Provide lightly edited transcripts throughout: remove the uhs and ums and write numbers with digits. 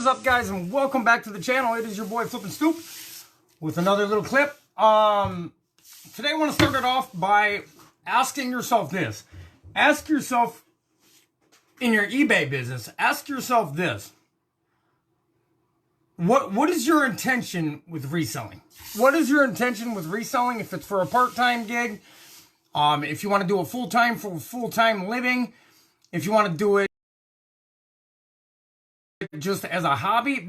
What's up, guys, and welcome back to the channel. It is your boy FlippinStoop with another little clip. Today I want to start it off by asking yourself this. Ask yourself, in your eBay business, ask yourself this. What is your intention with reselling? What is your intention with reselling? If it's for a part-time gig, if you want to do it full-time for full-time living, if you want to do it just as a hobby,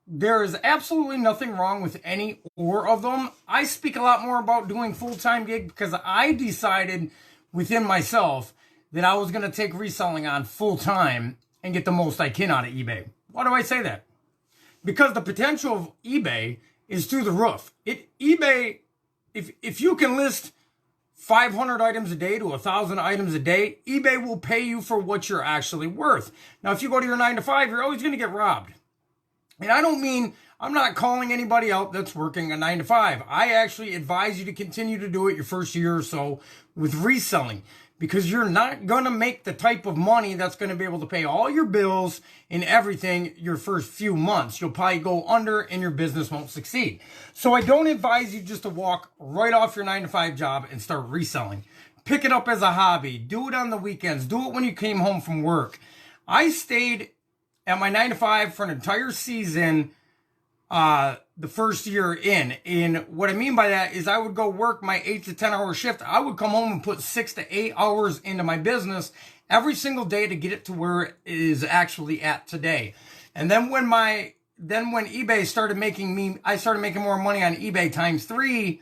there is absolutely nothing wrong with any or of them. I speak a lot more about doing full-time gig because I decided within myself that I was going to take reselling on full-time and get the most I can out of eBay. Why do I say that? Because the potential of eBay is through the roof. eBay, if you can list 500 items a day to 1,000 items a day, eBay will pay you for what you're actually worth. Now, if you go to your 9-to-5, you're always going to get robbed. And I'm not calling anybody out that's working a 9-to-5. I actually advise you to continue to do it your first year or so with reselling, because you're not going to make the type of money that's going to be able to pay all your bills and everything your first few months. You'll probably go under and your business won't succeed. So I don't advise you just to walk right off your 9-to-5 job and start reselling. Pick it up as a hobby. Do it on the weekends. Do it when you came home from work. I stayed at my 9-to-5 for an entire season the first year in. And what I mean by that is I would go work my 8 to 10 hour shift. I would come home and put 6 to 8 hours into my business every single day to get it to where it is actually at today. And then when eBay started making I started making more money on eBay times 3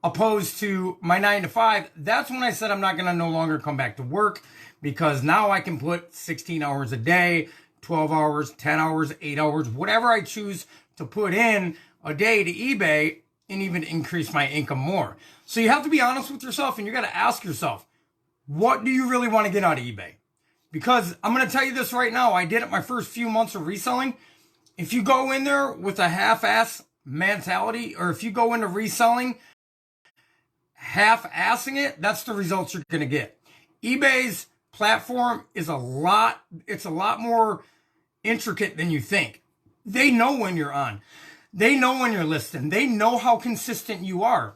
opposed to my 9-to-5, that's when I said I'm not going to no longer come back to work, because now I can put 16 hours a day, 12 hours, 10 hours, 8 hours, whatever I choose to put in a day to eBay and even increase my income more. So you have to be honest with yourself, and you got to ask yourself, what do you really want to get out of eBay? Because I'm going to tell you this right now. I did it my first few months of reselling. If you go in there with a half-ass mentality, or if you go into reselling half-assing it, that's the results you're going to get. eBay's platform is a lot more intricate than you think. They know when you're on. They know when you're listing. They know how consistent you are.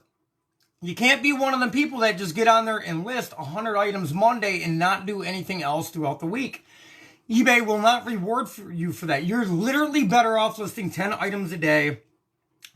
You can't be one of the people that just get on there and list 100 items Monday and not do anything else throughout the week. eBay will not reward you for that. You're literally better off listing 10 items a day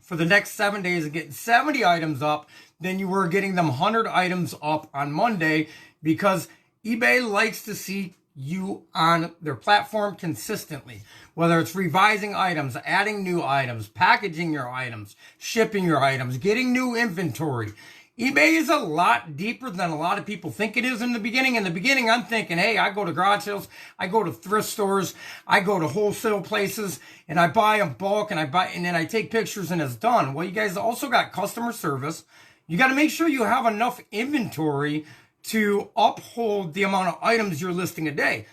for the next 7 days and getting 70 items up than you were getting them 100 items up on Monday, because eBay likes to see you on their platform consistently, whether it's revising items, adding new items, packaging your items, shipping your items, getting new inventory. eBay is a lot deeper than a lot of people think it is in the beginning. In the beginning, I'm thinking, hey, I go to garage sales, I go to thrift stores, I go to wholesale places, and I buy in bulk, and then I take pictures and it's done. Well, you guys also got customer service. You got to make sure you have enough inventory to uphold the amount of items you're listing a day.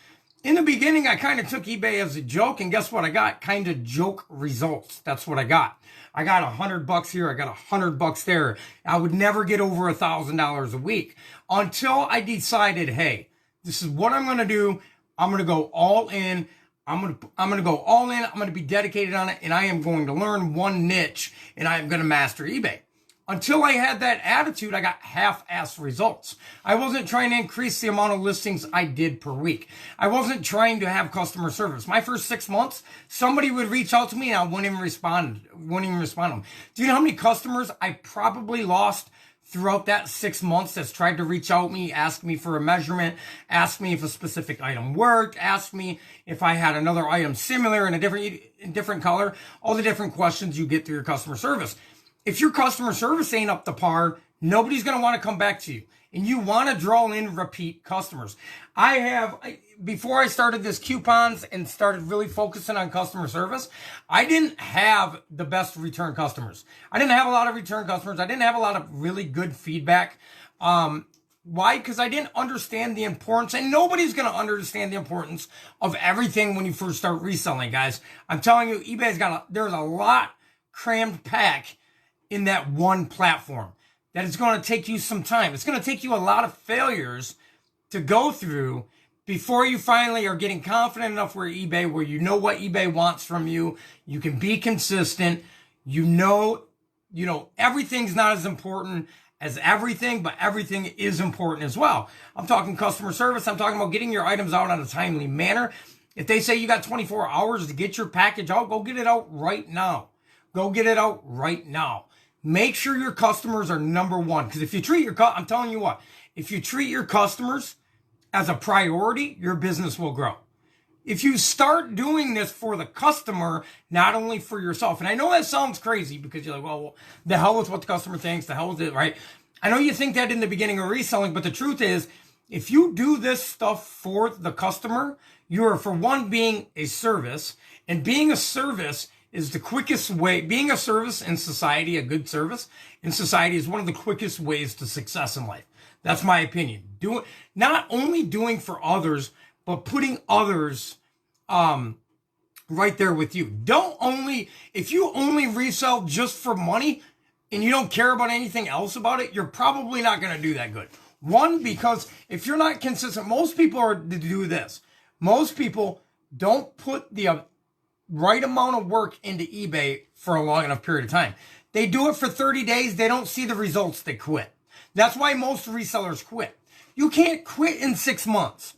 In the beginning, I kind of took eBay as a joke, and guess what I got? Kind of joke results. That's what I got. I got $100 here. I got $100 there. I would never get over $1,000 a week until I decided, hey, this is what I'm going to do. I'm going to go all in. I'm going to go all in. I'm going to be dedicated on it, and I am going to learn one niche, and I am going to master eBay. Until I had that attitude, I got half-assed results. I wasn't trying to increase the amount of listings I did per week. I wasn't trying to have customer service. My first 6 months, somebody would reach out to me and I wouldn't even respond to them. Do you know how many customers I probably lost throughout that 6 months that's tried to reach out to me, ask me for a measurement, ask me if a specific item worked, ask me if I had another item similar in a different color, all the different questions you get through your customer service. If your customer service ain't up to par, nobody's going to want to come back to you. And you want to draw in repeat customers. Before I started this coupons and started really focusing on customer service, I didn't have the best return customers. I didn't have a lot of return customers. I didn't have a lot of really good feedback. Why? Because I didn't understand the importance, and nobody's going to understand the importance of everything when you first start reselling, guys. I'm telling you, there's a lot crammed pack in that one platform that it's going to take you some time. It's going to take you a lot of failures to go through before you finally are getting confident enough where you know what eBay wants from you, you can be consistent, you know, everything's not as important as everything, but everything is important as well. I'm talking customer service. I'm talking about getting your items out on a timely manner. If they say you got 24 hours to get your package out, go get it out right now. Go get it out right now. Make sure your customers are number one. Because if you treat I'm telling you what, if you treat your customers as a priority, your business will grow. If you start doing this for the customer, not only for yourself, and I know that sounds crazy because you're like, well, the hell with what the customer thinks, the hell with it, right? I know you think that in the beginning of reselling, but the truth is, if you do this stuff for the customer, you're, for one, being a service, and being a service is the quickest way. Being a service in society, a good service in society, is one of the quickest ways to success in life. That's my opinion. Not only doing for others, but putting others right there with you. If you only resell just for money and you don't care about anything else about it, you're probably not going to do that good. One, because if you're not consistent, most people are to do this. Most people don't put the right amount of work into eBay for a long enough period of time. They do it for 30 days. They don't see the results. They quit. That's why most resellers quit. You can't quit in 6 months.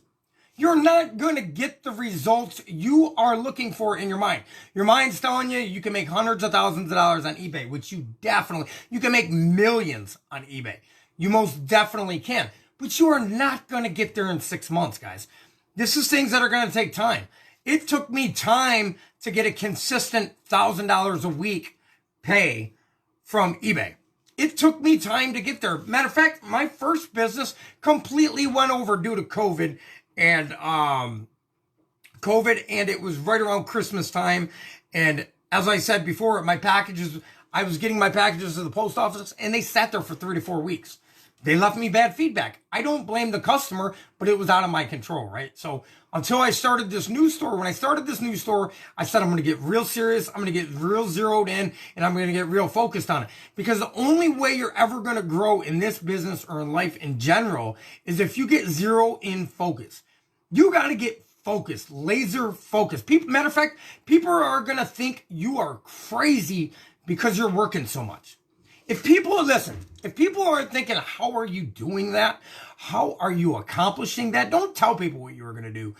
You're not going to get the results you are looking for in your mind. Your mind's telling you you can make hundreds of thousands of dollars on eBay, which you can make millions on eBay. You most definitely can. But you are not going to get there in 6 months, guys. This is things that are going to take time. It took me time to get a consistent $1,000 a week pay from eBay. It took me time to get there. Matter of fact, my first business completely went over due to COVID, and it was right around Christmas time. And as I said before, I was getting my packages to the post office, and they sat there for 3 to 4 weeks. They left me bad feedback. I don't blame the customer, but it was out of my control, right? So until I started this new store, when I started this new store, I said, I'm going to get real serious. I'm going to get real zeroed in, and I'm going to get real focused on it. Because the only way you're ever going to grow in this business or in life in general is if you get zero in focus. You got to get focused, laser focused. Matter of fact, people are going to think you are crazy because you're working so much. If people are thinking, how are you doing that? How are you accomplishing that? Don't tell people what you were going to do.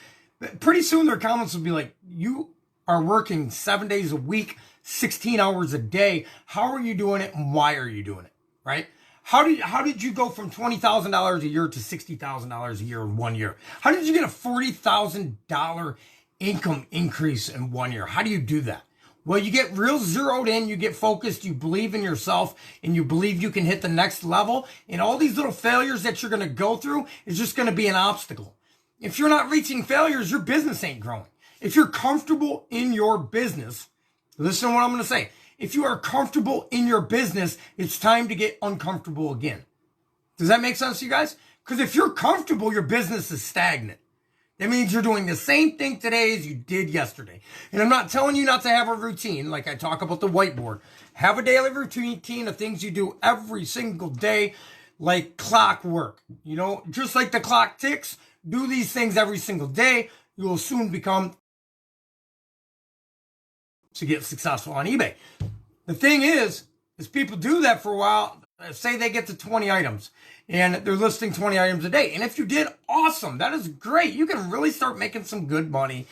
Pretty soon their comments will be like, you are working 7 days a week, 16 hours a day. How are you doing it? And why are you doing it? Right? How did you go from $20,000 a year to $60,000 a year in 1 year? How did you get a $40,000 income increase in 1 year? How do you do that? Well, you get real zeroed in, you get focused, you believe in yourself, and you believe you can hit the next level. And all these little failures that you're going to go through is just going to be an obstacle. If you're not reaching failures, your business ain't growing. If you're comfortable in your business, listen to what I'm going to say. If you are comfortable in your business, it's time to get uncomfortable again. Does that make sense to you guys? Because if you're comfortable, your business is stagnant. That means you're doing the same thing today as you did yesterday. And I'm not telling you not to have a routine like I talk about the whiteboard. Have a daily routine of things you do every single day like clockwork. You know, just like the clock ticks, do these things every single day. You will soon become to get successful on eBay. The thing is people do that for a while. Say they get to 20 items and they're listing 20 items a day. And if you did, awesome. That is great. You can really start making some good money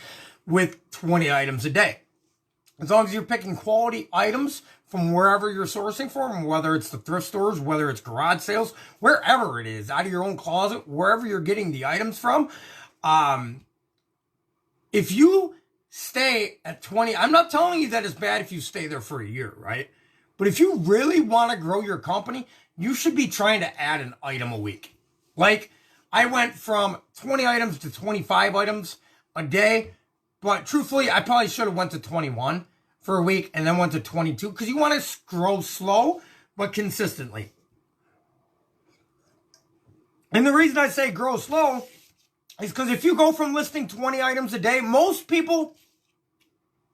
with 20 items a day. As long as you're picking quality items from wherever you're sourcing from, whether it's the thrift stores, whether it's garage sales, wherever it is, out of your own closet, wherever you're getting the items from. If you stay at 20, I'm not telling you that it's bad if you stay there for a year, right? But if you really want to grow your company, you should be trying to add an item a week. Like, I went from 20 items to 25 items a day, but truthfully, I probably should have went to 21 for a week and then went to 22 because you want to grow slow, but consistently. And the reason I say grow slow is because if you go from listing 20 items a day, most people,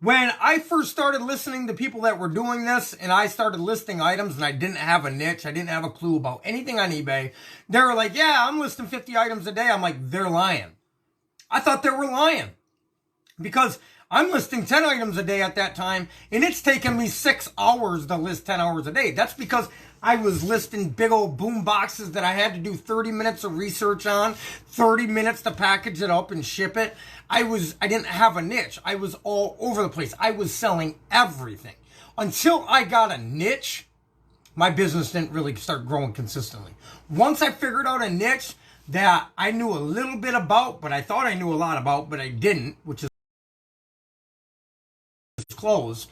when I first started listening to people that were doing this and I started listing items and I didn't have a niche, I didn't have a clue about anything on eBay, they were like, yeah, I'm listing 50 items a day. I'm like, they're lying. I thought they were lying because I'm listing 10 items a day at that time, and it's taken me 6 hours to list 10 hours a day. That's because I was listing big old boom boxes that I had to do 30 minutes of research on, 30 minutes to package it up and ship it. I didn't have a niche. I was all over the place. I was selling everything. Until I got a niche, my business didn't really start growing consistently. Once I figured out a niche that I knew a little bit about, but I thought I knew a lot about, but I didn't, which is clothes.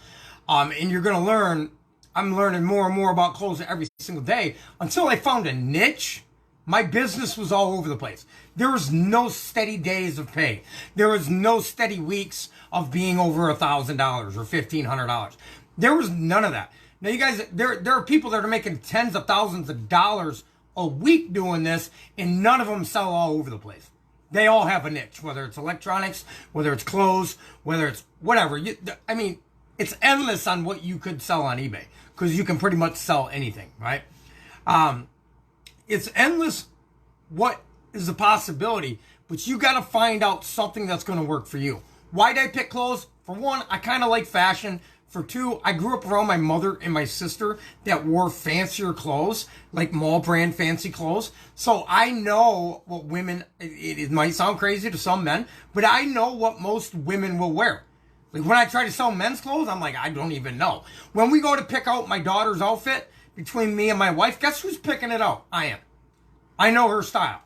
And you're going to learn, I'm learning more and more about clothes every single day. Until I found a niche, my business was all over the place. There was no steady days of pay. There was no steady weeks of being over $1,000 or $1,500. There was none of that. Now, you guys, there are people that are making tens of thousands of dollars a week doing this, and none of them sell all over the place. They all have a niche, whether it's electronics, whether it's clothes, whether it's whatever. I mean, it's endless on what you could sell on eBay because you can pretty much sell anything, right? It's endless what is a possibility, but you got to find out something that's going to work for you. Why did I pick clothes? For one, I kind of like fashion. For two, I grew up around my mother and my sister that wore fancier clothes, like mall brand fancy clothes. So I know what women, it might sound crazy to some men, but I know what most women will wear. Like when I try to sell men's clothes, I'm like, I don't even know. When we go to pick out my daughter's outfit between me and my wife, guess who's picking it out? I am. I know her style,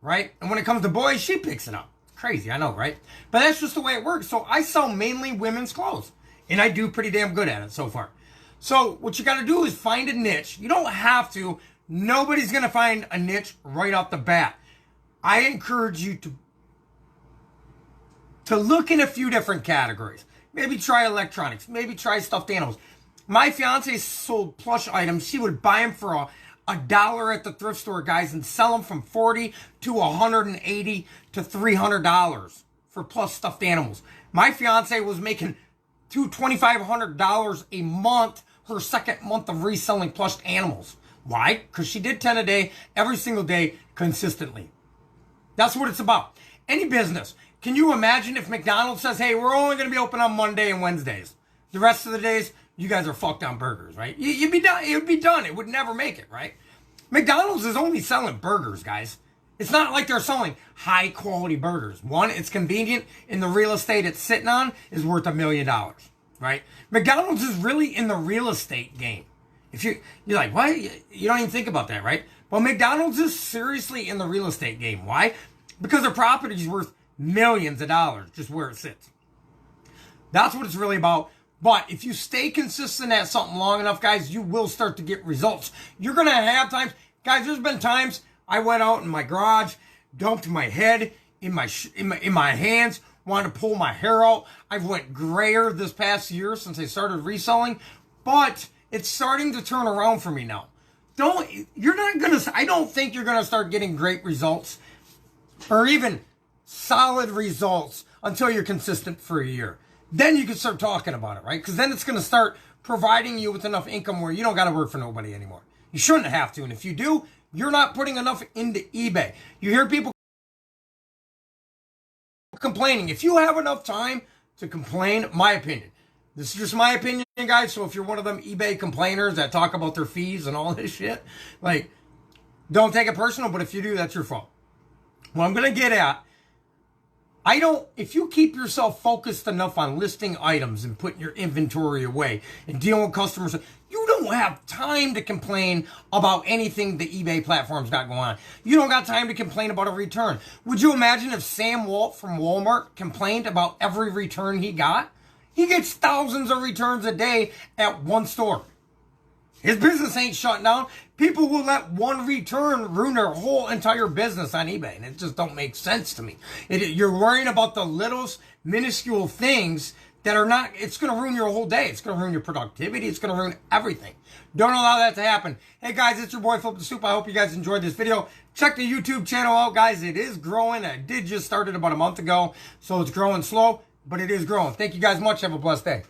right? And when it comes to boys, she picks it up. It's crazy, I know, right? But that's just the way it works. So I sell mainly women's clothes. And I do pretty damn good at it so far. So what you got to do is find a niche. You don't have to. Nobody's going to find a niche right off the bat. I encourage you to look in a few different categories. Maybe try electronics. Maybe try stuffed animals. My fiance sold plush items. She would buy them for a dollar at the thrift store, guys, and sell them from $40 to $180 to $300 for plush stuffed animals. My fiance was making $2,500 a month her second month of reselling plushed animals. Why? Because she did 10 a day, every single day, consistently. That's what it's about. Any business. Can you imagine if McDonald's says, hey, we're only going to be open on Monday and Wednesdays. The rest of the days, you guys are fucked on burgers, right? You'd be done. It would be done. It would never make it, right? McDonald's is only selling burgers, guys. It's not like they're selling high quality burgers. One, it's convenient, and the real estate it's sitting on is worth $1 million, right? McDonald's is really in the real estate game. If you're like, why? You don't even think about that, right? Well, McDonald's is seriously in the real estate game. Why? Because their property is worth millions of dollars just where it sits. That's what it's really about. But if you stay consistent at something long enough, guys, you will start to get results. You're going to have times, guys, there's been times I went out in my garage, dumped my head in my hands, wanted to pull my hair out. I've went grayer this past year since I started reselling, but it's starting to turn around for me now. I don't think you're gonna start getting great results or even solid results until you're consistent for a year. Then you can start talking about it, right? Because then it's gonna start providing you with enough income where you don't gotta work for nobody anymore. You shouldn't have to, and if you do, you're not putting enough into eBay. You hear people complaining. If you have enough time to complain, my opinion. This is just my opinion, guys. So if you're one of them eBay complainers that talk about their fees and all this shit, like, don't take it personal, but if you do, that's your fault. What I'm going to get at, if you keep yourself focused enough on listing items and putting your inventory away and dealing with customers, you don't have time to complain about anything the eBay platform's got going on. You don't got time to complain about a return. Would you imagine if Sam Walt from Walmart complained about every return he got? He gets thousands of returns a day at one store. His business ain't shutting down. People will let one return ruin their whole entire business on eBay, and it just don't make sense to me. You're worrying about the littlest, minuscule things that are not, it's going to ruin your whole day. It's going to ruin your productivity. It's going to ruin everything. Don't allow that to happen. Hey guys, it's your boy FlippinStoop. I hope you guys enjoyed this video. Check the YouTube channel out, guys. It is growing. I did just start it about a month ago, so it's growing slow, but it is growing. Thank you guys much. Have a blessed day.